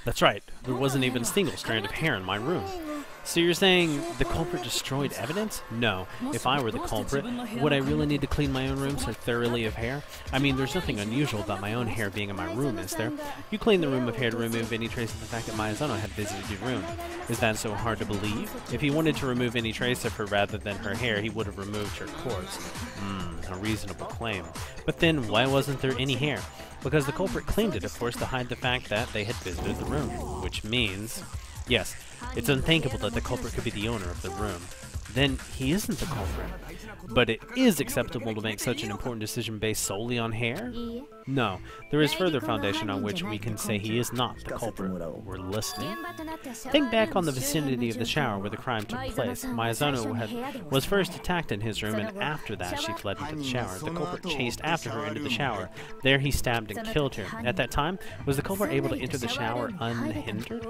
That's right, there wasn't even a single strand of hair in my room. So you're saying the culprit destroyed evidence? No. If I were the culprit, would I really need to clean my own room so thoroughly of hair? I mean, there's nothing unusual about my own hair being in my room, is there? You clean the room of hair to remove any trace of the fact that Miyazono had visited your room. Is that so hard to believe? If he wanted to remove any trace of her rather than her hair, he would have removed her corpse. A reasonable claim. But then, why wasn't there any hair? Because the culprit cleaned it, of course, to hide the fact that they had visited the room. Which means, yes, it's unthinkable that the culprit could be the owner of the room. Then he isn't the culprit. But it is acceptable to make such an important decision based solely on hair? No, there is further foundation on which we can say he is not the culprit. We're listening. Think back on the vicinity of the shower where the crime took place. Miyazono was first attacked in his room, and after that she fled into the shower. The culprit chased after her into the shower. There he stabbed and killed her. At that time, was the culprit able to enter the shower unhindered?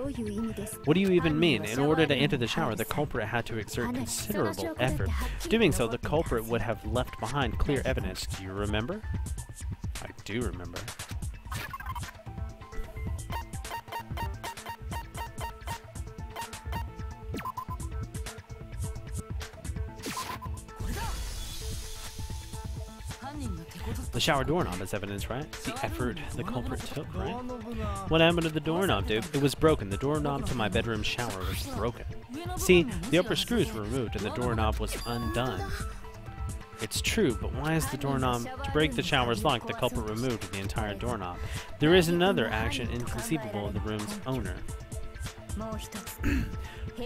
What do you even mean? In order to enter the shower, the culprit had to exert considerable effort. Doing so, the culprit would have left behind clear evidence. Do you remember? I do remember. The shower doorknob is evidence, right? The effort the culprit took, right? What happened to the doorknob, dude? It was broken. The doorknob to my bedroom shower was broken. See, the upper screws were removed and the doorknob was undone. It's true, but why is the doorknob to break the shower's lock? The culprit removed the entire doorknob. There is another action inconceivable of the room's owner.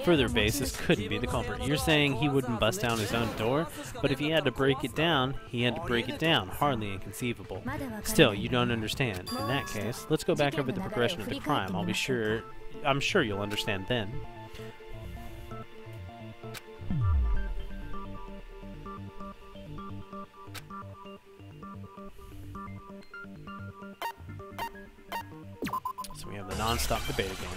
Further basis couldn't be the culprit. You're saying he wouldn't bust down his own door? But if he had to break it down, he had to break it down. Hardly inconceivable. Still, you don't understand. In that case, let's go back over the progression of the crime. I'm sure you'll understand then. So we have the non-stop debate again.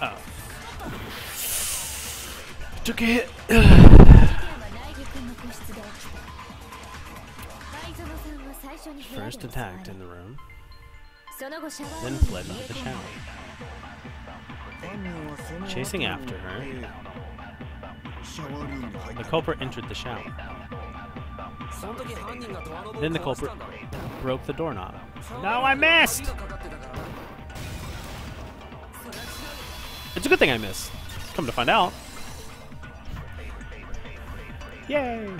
Oh. Took a hit. First attacked in the room, then fled into the shower. Chasing after her, the culprit entered the shower. Then the culprit broke the doorknob. No, I missed! It's a good thing I missed. Come to find out. Yay!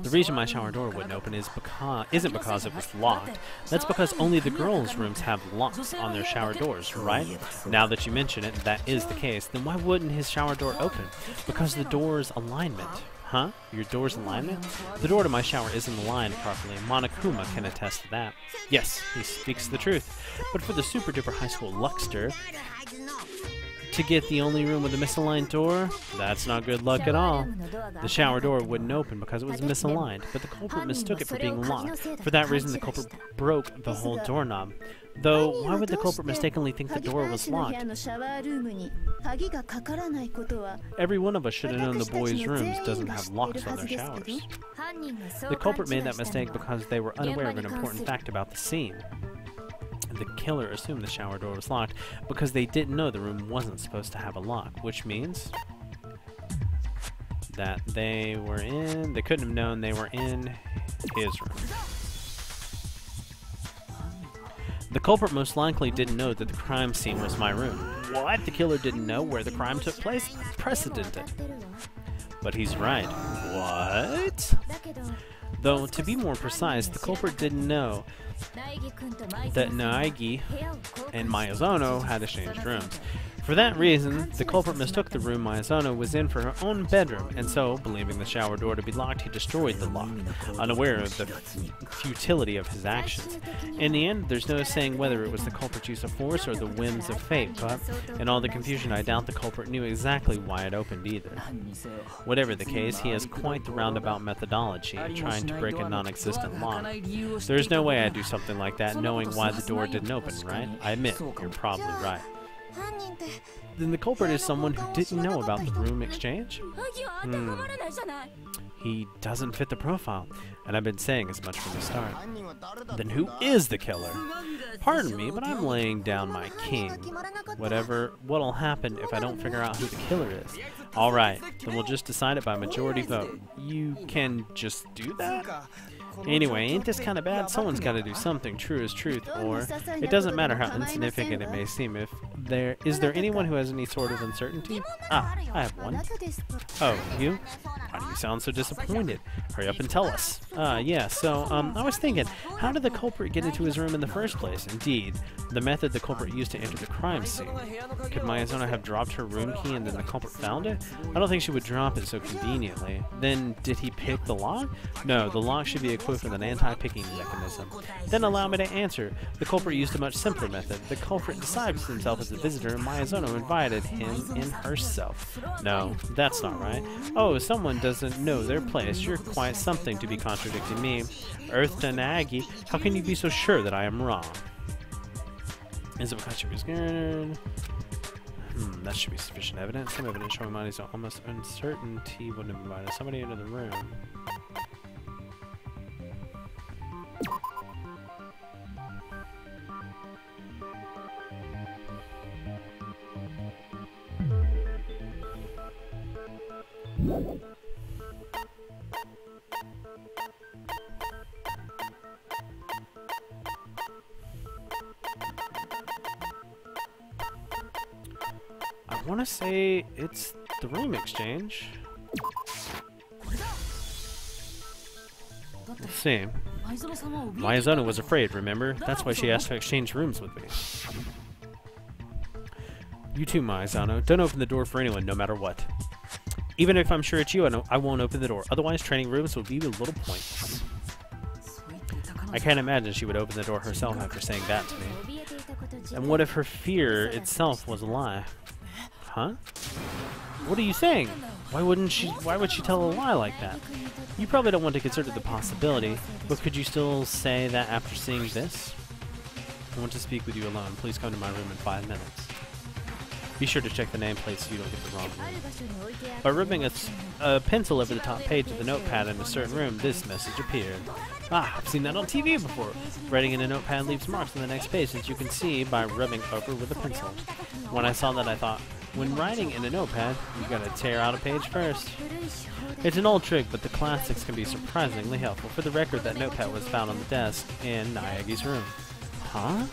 The reason my shower door wouldn't open isn't because it was locked. That's because only the girls' rooms have locks on their shower doors, right? Now that you mention it, that is the case. Then why wouldn't his shower door open? Because the door's alignment. Huh? Your door's alignment? The door to my shower isn't aligned properly. Monokuma can attest to that. Yes, he speaks the truth. But for the super duper high school luckster to get the only room with a misaligned door, that's not good luck at all. The shower door wouldn't open because it was misaligned, but the culprit mistook it for being locked. For that reason, the culprit broke the whole doorknob. Though, why would the culprit mistakenly think the door was locked? Every one of us should have known the boys' rooms doesn't have locks on their showers. The culprit made that mistake because they were unaware of an important fact about the scene. The killer assumed the shower door was locked because they didn't know the room wasn't supposed to have a lock, which means that they couldn't have known they were in his room. The culprit most likely didn't know that the crime scene was my room. What? The killer didn't know where the crime took place? Unprecedented. But he's right. What? Though, to be more precise, the culprit didn't know that Naegi and Miyazono had exchanged rooms. For that reason, the culprit mistook the room Maizono was in for her own bedroom, and so, believing the shower door to be locked, he destroyed the lock, unaware of the futility of his actions. In the end, there's no saying whether it was the culprit's use of force or the whims of fate, but in all the confusion, I doubt the culprit knew exactly why it opened either. Whatever the case, he has quite the roundabout methodology, trying to break a non-existent lock. There's no way I'd do something like that knowing why the door didn't open, right? I admit, you're probably right. Then the culprit is someone who didn't know about the room exchange? He doesn't fit the profile, and I've been saying as much from the start. Then who is the killer? Pardon me, but I'm laying down my king. What'll happen if I don't figure out who the killer is? Alright, then we'll just decide it by majority vote. You can just do that? Anyway, ain't this kind of bad? Someone's got to do something. True is truth, or it doesn't matter how insignificant it may seem. Is there anyone who has any sort of uncertainty? Ah, I have one. Oh, you? Why do you sound so disappointed? Hurry up and tell us. Yeah, so, I was thinking, how did the culprit get into his room in the first place? Indeed, the method the culprit used to enter the crime scene. Could Maizono have dropped her room key and then the culprit found it? I don't think she would drop it so conveniently. Then, did he pick the lock? No, the lock should be equipped with an anti-picking mechanism. Then allow me to answer. The culprit used a much simpler method. The culprit disguised himself as a visitor, and Maizono invited him in herself. No, that's not right. Oh, someone doesn't know their place. You're quite something to be contradicting me. Earth to Naegi, how can you be so sure that I am wrong? Is it because she was scared? That should be sufficient evidence. Some evidence showing Maizono almost uncertainty would have invited somebody into the room. I want to say it's the room exchange. Let's see. Maizono was afraid, remember? That's why she asked to exchange rooms with me. You too, Maizono. Don't open the door for anyone, no matter what. Even if I'm sure it's you, I won't open the door. Otherwise, trading rooms would be a little pointless. I can't imagine she would open the door herself after saying that to me. And what if her fear itself was a lie? Huh? What are you saying? Why would she tell a lie like that? You probably don't want to consider the possibility, but could you still say that after seeing this? I want to speak with you alone. Please come to my room in 5 minutes. Be sure to check the nameplate so you don't get the wrong room. By rubbing a pencil over the top page of the notepad in a certain room, this message appeared. Ah, I've seen that on TV before. Writing in a notepad leaves marks on the next page, as you can see by rubbing over with a pencil. When I saw that, I thought, when writing in a notepad, you gotta tear out a page first. It's an old trick, but the classics can be surprisingly helpful. For the record, that notepad was found on the desk in Naegi's room. Huh?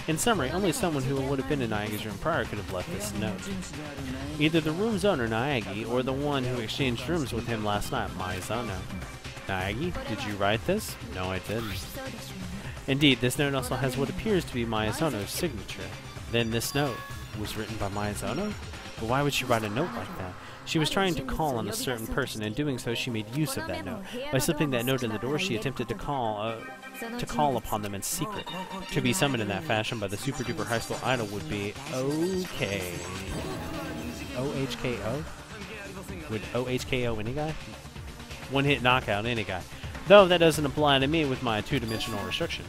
In summary, only someone who would have been in Naegi's room prior could have left this note. Either the room's owner, Naegi, or the one who exchanged rooms with him last night, Maizono. Naegi, did you write this? No, I didn't. Indeed, this note also has what appears to be Maizono's signature. Then this note was written by Maizono? But why would she write a note like that? She was trying to call on a certain person, and doing so she made use of that note. By slipping that note in the door, she attempted to call upon them in secret. To be summoned in that fashion by the super-duper high school idol would be okay. OHKO? Would OHKO any guy? One-hit knockout any guy. Though that doesn't apply to me with my two-dimensional restriction.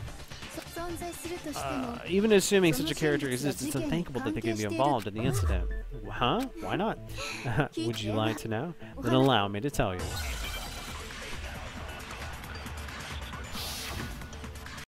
Even assuming such a character exists, it's unthinkable that they could be involved in the incident. Huh? Why not? Would you like to know? Then allow me to tell you.